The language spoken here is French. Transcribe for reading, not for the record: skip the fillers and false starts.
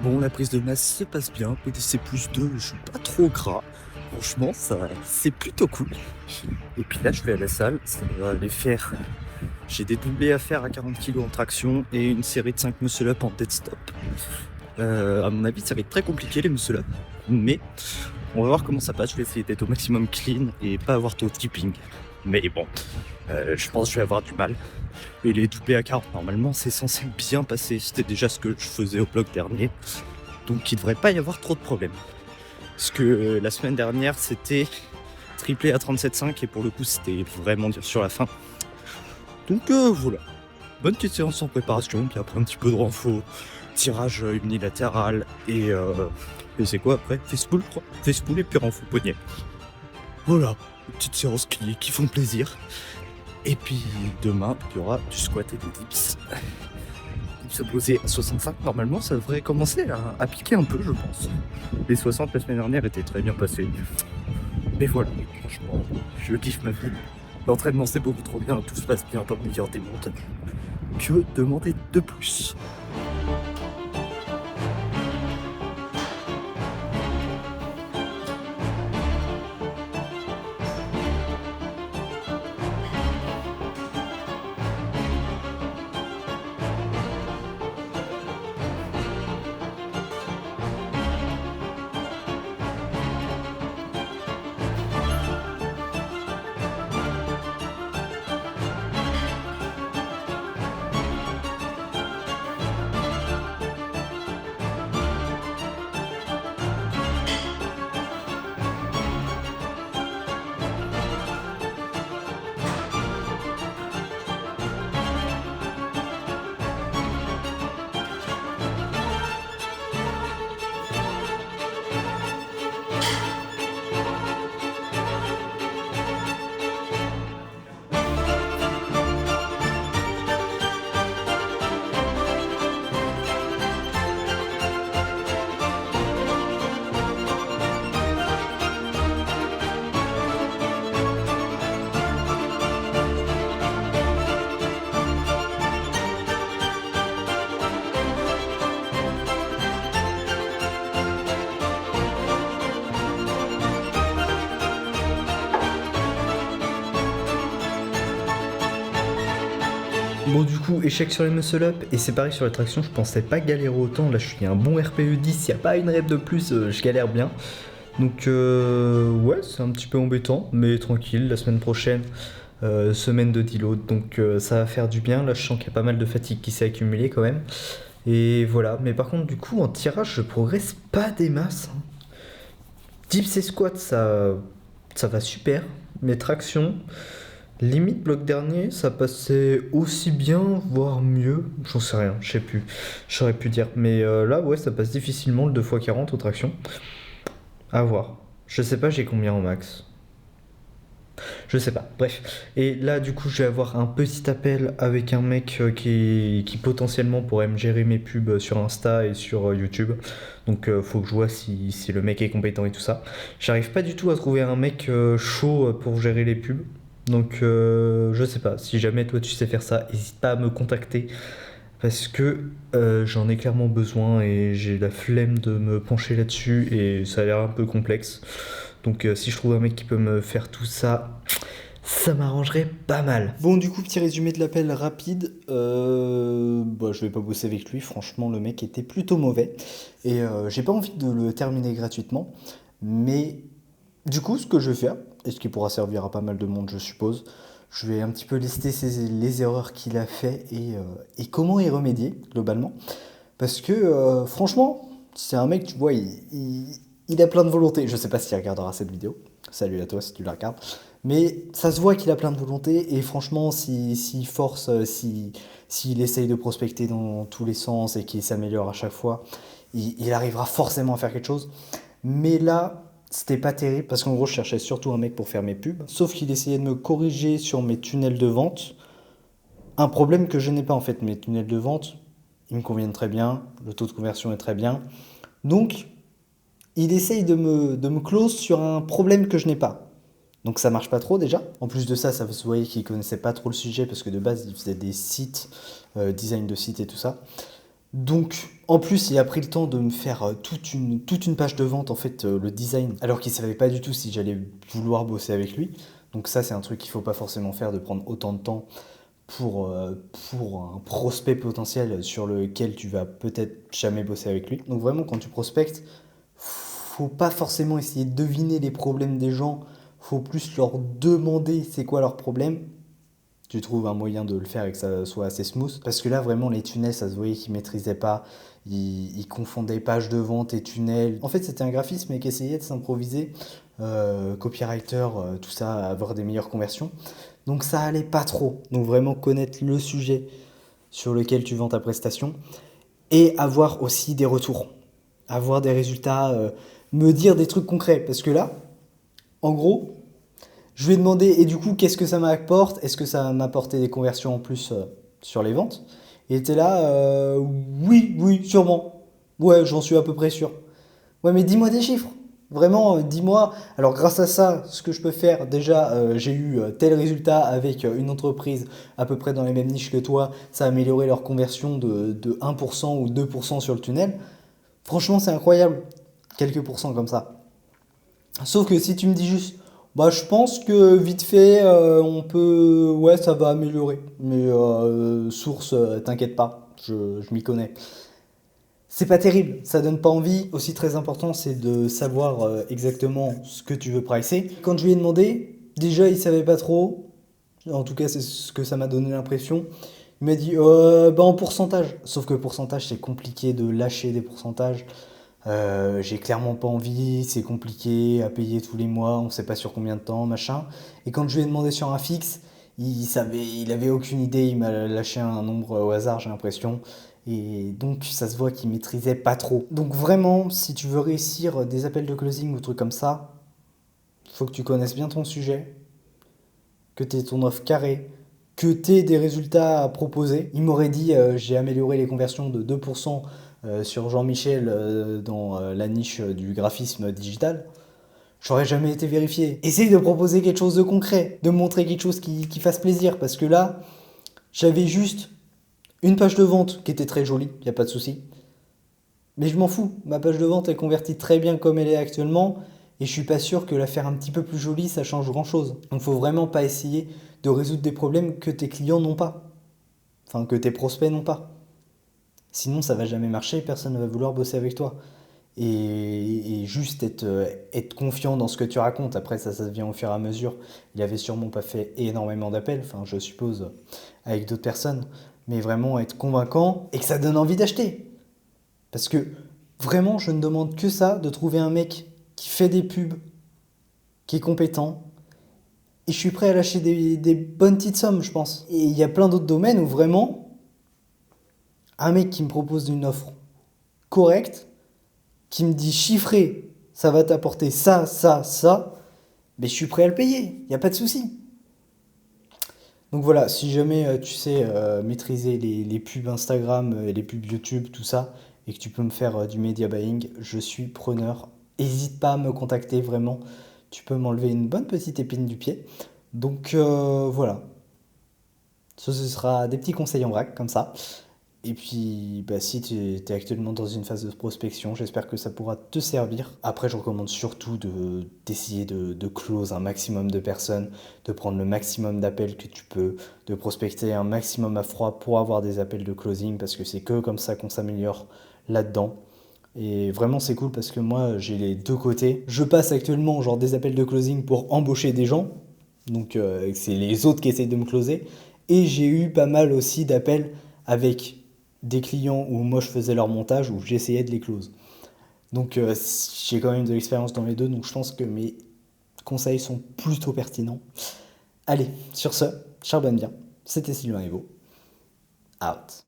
Bon, la prise de masse se passe bien, PDC plus 2, je suis pas trop gras. Franchement, ça, c'est plutôt cool. Et puis là, je vais à la salle, ça va aller faire. J'ai des doublés à faire à 40 kg en traction et une série de 5 muscle-up en dead stop. À mon avis, ça va être très compliqué les muscle-up, mais on va voir comment ça passe. Je vais essayer d'être au maximum clean et pas avoir trop de skipping. Mais bon, je pense que je vais avoir du mal. Et les doublés à 40, normalement, c'est censé bien passer. C'était déjà ce que je faisais au bloc dernier. Donc il devrait pas y avoir trop de problèmes. Parce que la semaine dernière, c'était triplé à 37,5 et pour le coup, c'était vraiment dur sur la fin. Donc voilà. Bonne petite séance en préparation, puis après un petit peu de renfo, tirage unilatéral et c'est quoi après? Fistpool, je crois. Fistpool et puis renfo poignet. Voilà, des petites séances qui font plaisir. Et puis demain, il y aura du squat et des dips. Se poser à 65, normalement, ça devrait commencer à piquer un peu, je pense. Les 60 la semaine dernière étaient très bien passés. Mais voilà, franchement, je kiffe ma vie. L'entraînement c'est beaucoup trop bien, tout se passe bien dans le meilleur des mondes. Que demander de plus? Bon, du coup, échec sur les muscle-up, et c'est pareil sur la traction, je pensais pas galérer autant. Là, je suis un bon RPE 10, s'il n'y a pas une rep de plus, je galère bien. Donc, ouais, c'est un petit peu embêtant, mais tranquille, la semaine prochaine, semaine de deload, donc ça va faire du bien. Là, je sens qu'il y a pas mal de fatigue qui s'est accumulée quand même. Et voilà, mais par contre, du coup, en tirage, je progresse pas des masses, hein. Dips et squats, ça va super, mais traction. Limite bloc dernier, ça passait aussi bien, voire mieux. J'en sais rien, je sais plus. J'aurais pu dire. Mais là, ouais, ça passe difficilement le 2x40 aux tractions. À voir. Je sais pas, j'ai combien au max. Je sais pas. Bref. Et là, du coup, je vais avoir un petit appel avec un mec qui potentiellement pourrait me gérer mes pubs sur Insta et sur YouTube. Donc, faut que je vois si le mec est compétent et tout ça. J'arrive pas du tout à trouver un mec chaud pour gérer les pubs. Donc, je sais pas. Si jamais toi tu sais faire ça, n'hésite pas à me contacter. Parce que j'en ai clairement besoin et j'ai la flemme de me pencher là-dessus et ça a l'air un peu complexe. Donc si je trouve un mec qui peut me faire tout ça, ça m'arrangerait pas mal. Bon, du coup, petit résumé de l'appel rapide. Je vais pas bosser avec lui. Franchement, le mec était plutôt mauvais. Et j'ai pas envie de le terminer gratuitement. Mais du coup, ce que je vais faire, et ce qui pourra servir à pas mal de monde, je suppose, je vais un petit peu lister les erreurs qu'il a fait et comment y remédier, globalement. Parce que, franchement, c'est un mec, tu vois, il a plein de volonté. Je sais pas s'il regardera cette vidéo. Salut à toi si tu la regardes. Mais ça se voit qu'il a plein de volonté. Et franchement, s'il force, s'il essaye de prospecter dans tous les sens et qu'il s'améliore à chaque fois, il arrivera forcément à faire quelque chose. Mais là, c'était pas terrible parce qu'en gros, je cherchais surtout un mec pour faire mes pubs. Sauf qu'il essayait de me corriger sur mes tunnels de vente. Un problème que je n'ai pas en fait. Mes tunnels de vente, ils me conviennent très bien. Le taux de conversion est très bien. Donc, il essaye de me close sur un problème que je n'ai pas. Donc ça marche pas trop déjà. En plus de ça, ça se voyait qu'il connaissait pas trop le sujet parce que de base, il faisait des sites, design de sites et tout ça. Donc, en plus, il a pris le temps de me faire toute une page de vente, en fait, le design, alors qu'il savait pas du tout si j'allais vouloir bosser avec lui. Donc ça, c'est un truc qu'il faut pas forcément faire, de prendre autant de temps pour un prospect potentiel sur lequel tu vas peut-être jamais bosser avec lui. Donc vraiment, quand tu prospectes, faut pas forcément essayer de deviner les problèmes des gens, faut plus leur demander c'est quoi leur problème. Tu trouves un moyen de le faire et que ça soit assez smooth. Parce que là, vraiment, les tunnels, ça se voyait qu'ils maîtrisaient pas. Ils confondaient page de vente et tunnels. En fait, c'était un graphisme qui essayait de s'improviser. Copywriter, tout ça, avoir des meilleures conversions. Donc ça allait pas trop. Donc vraiment connaître le sujet sur lequel tu vends ta prestation. Et avoir aussi des retours. Avoir des résultats. Me dire des trucs concrets. Parce que là, en gros, je lui ai demandé, et du coup, qu'est-ce que ça m'apporte? Est-ce que ça m'a apporté des conversions en plus sur les ventes? Il était là, oui, oui, sûrement. Ouais, j'en suis à peu près sûr. Ouais, mais dis-moi des chiffres. Vraiment, dis-moi. Alors, grâce à ça, ce que je peux faire, déjà, j'ai eu tel résultat avec une entreprise à peu près dans les mêmes niches que toi. Ça a amélioré leur conversion de 1% ou 2% sur le tunnel. Franchement, c'est incroyable. Quelques pourcents comme ça. Sauf que si tu me dis juste, bah je pense que vite fait, on peut, ouais, ça va améliorer. Mais source, t'inquiète pas, je m'y connais. C'est pas terrible, ça donne pas envie. Aussi très important, c'est de savoir exactement ce que tu veux pricer. Quand je lui ai demandé, déjà il savait pas trop. En tout cas, c'est ce que ça m'a donné l'impression. Il m'a dit, bah en pourcentage. Sauf que pourcentage, c'est compliqué de lâcher des pourcentages. J'ai clairement pas envie, c'est compliqué à payer tous les mois, on sait pas sur combien de temps, machin. Et quand je lui ai demandé sur un fixe, il avait aucune idée, il m'a lâché un nombre au hasard, j'ai l'impression. Et donc ça se voit qu'il maîtrisait pas trop. Donc vraiment, si tu veux réussir des appels de closing ou trucs comme ça, faut que tu connaisses bien ton sujet, que tu aies ton offre carrée, que tu aies des résultats à proposer. Il m'aurait dit j'ai amélioré les conversions de 2% sur Jean-Michel dans la niche du graphisme digital. J'aurais jamais été vérifié. Essaye de proposer quelque chose de concret, de montrer quelque chose qui fasse plaisir, parce que là, j'avais juste une page de vente qui était très jolie, il n'y a pas de souci. Mais je m'en fous, ma page de vente est convertie très bien comme elle est actuellement, et je suis pas sûr que la faire un petit peu plus jolie, ça change grand chose. Donc faut vraiment pas essayer de résoudre des problèmes que tes clients n'ont pas. Enfin, que tes prospects n'ont pas. Sinon, ça va jamais marcher, personne ne va vouloir bosser avec toi. Et juste être confiant dans ce que tu racontes. Après, ça se vient au fur et à mesure. Il avait sûrement pas fait énormément d'appels, enfin, je suppose, avec d'autres personnes. Mais vraiment être convaincant et que ça donne envie d'acheter. Parce que vraiment, je ne demande que ça, de trouver un mec qui fait des pubs, qui est compétent. Et je suis prêt à lâcher des bonnes petites sommes, je pense. Et il y a plein d'autres domaines où vraiment, un mec qui me propose une offre correcte, qui me dit chiffré, ça va t'apporter ça, ça, ça, mais je suis prêt à le payer, il n'y a pas de souci. Donc voilà, si jamais tu sais maîtriser les pubs Instagram, les pubs YouTube, tout ça, et que tu peux me faire du media buying, je suis preneur. N'hésite pas à me contacter, vraiment. Tu peux m'enlever une bonne petite épine du pied. Donc voilà, ce sera des petits conseils en vrac, comme ça. Et puis, bah, si tu es actuellement dans une phase de prospection, j'espère que ça pourra te servir. Après, je recommande surtout d'essayer de close un maximum de personnes, de prendre le maximum d'appels que tu peux, de prospecter un maximum à froid pour avoir des appels de closing, parce que c'est que comme ça qu'on s'améliore là-dedans. Et vraiment, c'est cool parce que moi, j'ai les deux côtés. Je passe actuellement genre des appels de closing pour embaucher des gens. Donc, c'est les autres qui essayent de me closer. Et j'ai eu pas mal aussi d'appels avec des clients où moi je faisais leur montage, où j'essayais de les close. Donc j'ai quand même de l'expérience dans les deux, donc je pense que mes conseils sont plutôt pertinents. Allez, sur ce, charbonne bien. C'était Sylvain Evo. Out.